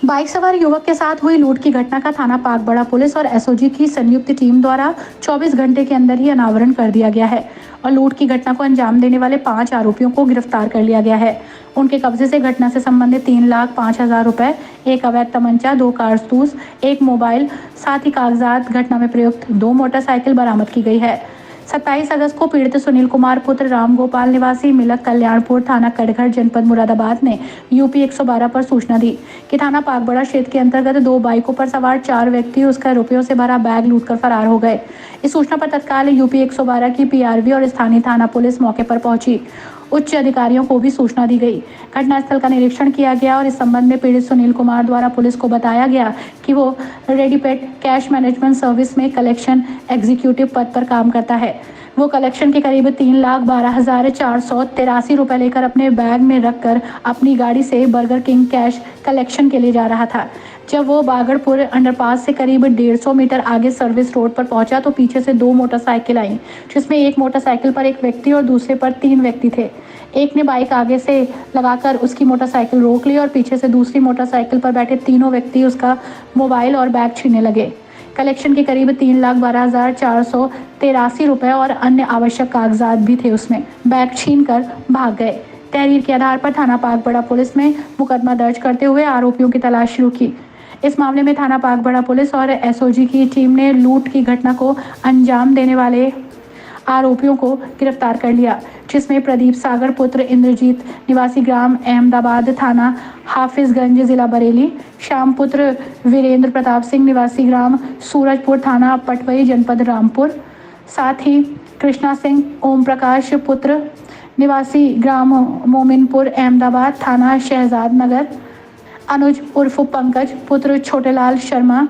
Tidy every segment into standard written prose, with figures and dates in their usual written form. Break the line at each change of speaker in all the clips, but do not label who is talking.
Bike सवार युवक के साथ हुई लूट की घटना का थाना पागबड़ा पुलिस और एसओजी की संयुक्त टीम द्वारा 24 घंटे के अंदर ही अनावरण कर दिया गया है और लूट की घटना को अंजाम देने वाले 5 आरोपियों को गिरफ्तार कर लिया गया है। उनके कब्जे से घटना से संबंधित 3,05,000 रुपए, एक अवैध तमंचा, 2 कारतूस, एक मोबाइल, साथ ही कागजात, घटना में प्रयुक्त 2 मोटरसाइकिल बरामद की गई है। 27 अगस्त को पीड़ित सुनील कुमार पुत्र राम गोपाल निवासी मिलक कल्याणपुर थाना कटघर जनपद मुरादाबाद ने यूपी 112 पर सूचना दी कि थाना पागबड़ा क्षेत्र के अंतर्गत 2 बाइकों पर सवार 4 व्यक्ति उसका रुपयों से भरा बैग लूटकर फरार हो गए। इस सूचना पर तत्काल यूपी 112 की पीआरवी और स्थानीय थाना पुलिस मौके पर पहुंची। उच्च अधिकारियों को भी सूचना दी गई। घटनास्थल का निरीक्षण किया गया और इस संबंध में पीड़ित सुनील कुमार द्वारा पुलिस को बताया गया कि वो रेडीपेड कैश मैनेजमेंट सर्विस में कलेक्शन एग्जीक्यूटिव पद पर काम करता है। वो कलेक्शन के करीब 3,12,483 रुपए लेकर अपने बैग में रखकर अपनी गाड़ी से बर्गर किंग कैश कलेक्शन के लिए जा रहा था। जब वो बागड़पुर अंडरपास से करीब 150 मीटर आगे सर्विस रोड पर पहुंचा तो पीछे से 2 मोटरसाइकिल आई, जिसमें एक मोटरसाइकिल पर एक व्यक्ति और दूसरे पर 3 व्यक्ति थे। एक ने बाइक आगे से लगाकर उसकी मोटरसाइकिल रोक ली और पीछे से दूसरी मोटरसाइकिल पर बैठे तीनों व्यक्ति उसका मोबाइल और बैग छीनने लगे। कलेक्शन के करीब 3,12,483 रुपए और अन्य आवश्यक कागजात भी थे उसमें। बैग छीनकर भाग गए। तहरीर के आधार पर थाना पागबड़ा पुलिस में मुकदमा दर्ज करते हुए आरोपियों की तलाश शुरू की। इस मामले में थाना पागबड़ा पुलिस और एसओजी की टीम ने लूट की घटना को अंजाम देने वाले आरोपियों को गिरफ्तार कर लिया, जिसमें प्रदीप सागर पुत्र इंद्रजीत निवासी ग्राम अहमदाबाद थाना हाफिजगंज जिला बरेली, श्याम पुत्र वीरेंद्र प्रताप सिंह निवासी ग्राम सूरजपुर थाना पटवई जनपद रामपुर, साथ ही कृष्णा सिंह ओम प्रकाश पुत्र निवासी ग्राम मोमिनपुर अहमदाबाद थाना शहजाद नगर, अनुज उर्फ पंकज पुत्र छोटेलाल शर्मा,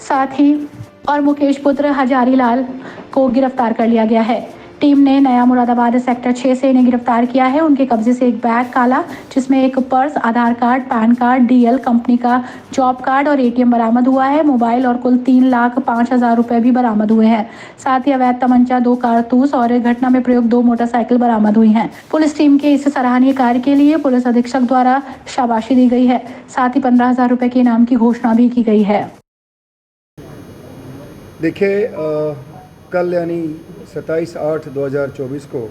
साथ ही और मुकेश पुत्र हजारीलाल को गिरफ्तार कर लिया गया है। टीम ने नया मुरादाबाद सेक्टर 6 से इन्हें गिरफ्तार किया है। उनके कब्जे से एक बैग काला, जिसमें एक purse, Aadhaar card, PAN card, DL company का जॉब कार्ड और एटीएम बरामद हुआ है। मोबाइल और कुल 3,05,000 रुपए भी बरामद हुए हैं। साथ ही अवैध तमंचा, 2 कारतूस और घटना में प्रयुक्त 2 मोटरसाइकिल बरामद हुई हैं। पुलिस टीम के इस सराहनीय कार्य के लिए पुलिस अधीक्षक द्वारा शाबाशी दी गई है। साथ ही 15,000 रुपए के इनाम की घोषणा भी की गई है।
देखिए, कल यानी 27/8/2024 को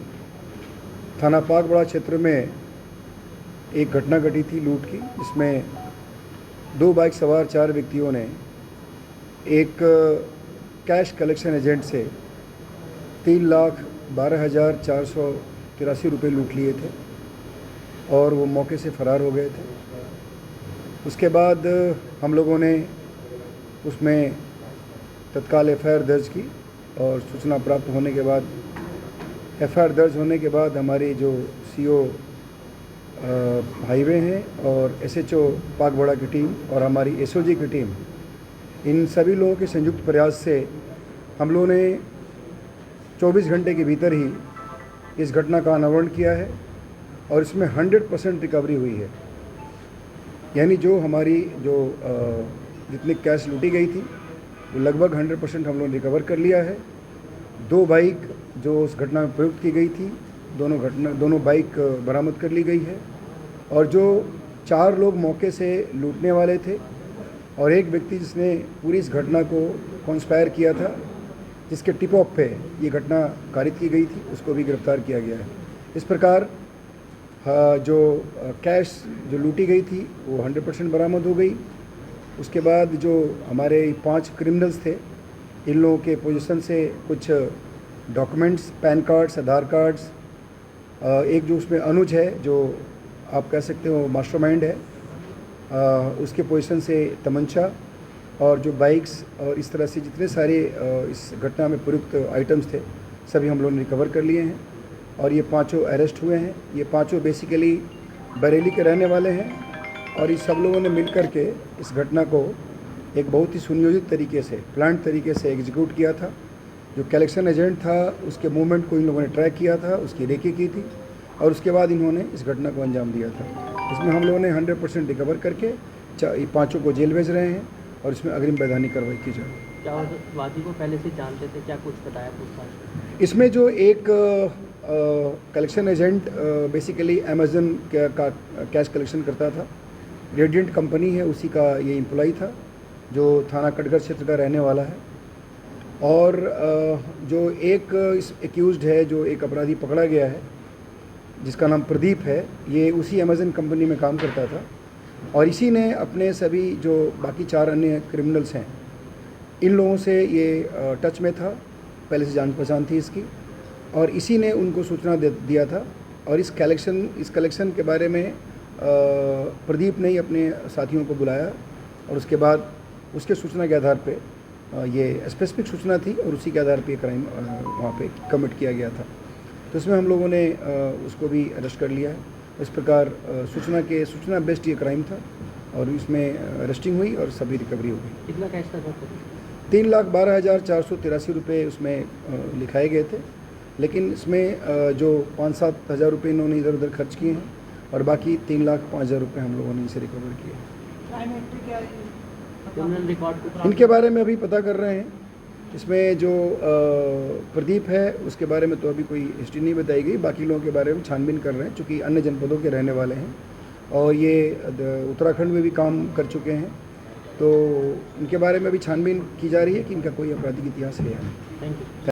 थाना पागबड़ा क्षेत्र में एक घटना घटी थी लूट की, जिसमें 2 बाइक सवार 4 व्यक्तियों ने एक कैश कलेक्शन एजेंट से 3,12,483 रुपये लूट लिए थे और वो मौके से फ़रार हो गए थे। उसके बाद हम लोगों ने उसमें तत्काल एफआईआर दर्ज की और सूचना प्राप्त होने के बाद एफआईआर दर्ज होने के बाद हमारी जो सीओ हाईवे हैं और एसएचओ पागबड़ा की टीम और हमारी एसओजी की टीम, इन सभी लोगों के संयुक्त प्रयास से हम लोगों ने 24 घंटे के भीतर ही इस घटना का अनावरण किया है और इसमें 100% रिकवरी हुई है। यानी जो हमारी जितनी कैश लूटी गई थी वो लगभग 100% हम लोगों ने रिकवर कर लिया है। 2 बाइक जो उस घटना में प्रयुक्त की गई थी, दोनों बाइक बरामद कर ली गई है और जो 4 लोग मौके से लूटने वाले थे और एक व्यक्ति जिसने पूरी इस घटना को कॉन्स्पायर किया था, जिसके टिप ऑफ पे ये घटना कारित की गई थी, उसको भी गिरफ्तार किया गया है। इस प्रकार जो कैश जो लूटी गई थी वो 100% बरामद हो गई। उसके बाद जो हमारे 5 क्रिमिनल्स थे, इन लोगों के पोजीशन से कुछ डॉक्यूमेंट्स, पैन कार्ड्स, आधार कार्ड्स, एक जो उसमें अनुज है जो आप कह सकते हो मास्टरमाइंड है, उसके पोजीशन से तमंचा और जो बाइक्स और इस तरह से जितने सारे इस घटना में प्रयुक्त आइटम्स थे सभी हम लोगों ने रिकवर कर लिए हैं और ये 5 अरेस्ट हुए हैं। ये 5 बेसिकली बरेली के रहने वाले हैं और इस सब लोगों ने मिलकर के इस घटना को एक बहुत ही सुनियोजित तरीके से, प्लान्ड तरीके से एग्जीक्यूट किया था। जो कलेक्शन एजेंट था उसके मूवमेंट को इन लोगों ने ट्रैक किया था, उसकी रेकी की थी और उसके बाद इन्होंने इस घटना को अंजाम दिया था। इसमें हम लोगों ने 100% रिकवर करके 5 को जेल भेज रहे हैं और इसमें अग्रिम वैधानिक कार्रवाई की जाए।
क्या वादी को पहले से जानते थे, क्या कुछ बताया पूछताछ?
इसमें जो एक कलेक्शन एजेंट बेसिकली अमेजन का कैश कलेक्शन करता था रेडिएंट कंपनी है उसी का ये एम्प्लॉई था, जो थाना कटघर क्षेत्र का रहने वाला है। और जो एक इस एक्यूज्ड है, जो एक अपराधी पकड़ा गया है जिसका नाम प्रदीप है, ये उसी अमेजन कंपनी में काम करता था और इसी ने अपने सभी जो बाकी 4 अन्य क्रिमिनल्स हैं इन लोगों से ये टच में था, पहले से जान पहचान थी इसकी, और इसी ने उनको सूचना दिया था। और इस कलेक्शन के बारे में प्रदीप ने ही अपने साथियों को बुलाया और उसके बाद उसके सूचना के आधार पे ये स्पेसिफिक सूचना थी और उसी के आधार पे क्राइम वहाँ पे कमिट किया गया था। तो इसमें हम लोगों ने उसको भी अरेस्ट कर लिया है। इस प्रकार सूचना बेस्ड ये क्राइम था और इसमें अरेस्टिंग हुई और सभी रिकवरी हो गई।
कितना कैश था सर?
3,12,483 रुपये उसमें लिखाए गए थे, लेकिन इसमें जो 5-7 हज़ार रुपये इन्होंने इधर उधर खर्च किए हैं और बाकी 3,05,000 रुपये हम लोगों ने इसे रिकवर किए हैं।
क्रिमिनल रिकॉर्ड कुछ
इनके बारे में अभी पता कर रहे हैं। इसमें जो प्रदीप है उसके बारे में तो अभी कोई हिस्ट्री नहीं बताई गई, बाकी लोगों के बारे में छानबीन कर रहे हैं, चूँकि अन्य जनपदों के रहने वाले हैं और ये उत्तराखंड में भी काम कर चुके हैं, तो इनके बारे में अभी छानबीन की जा रही है कि इनका कोई आपराधिक इतिहास है या नहीं।
Thank you.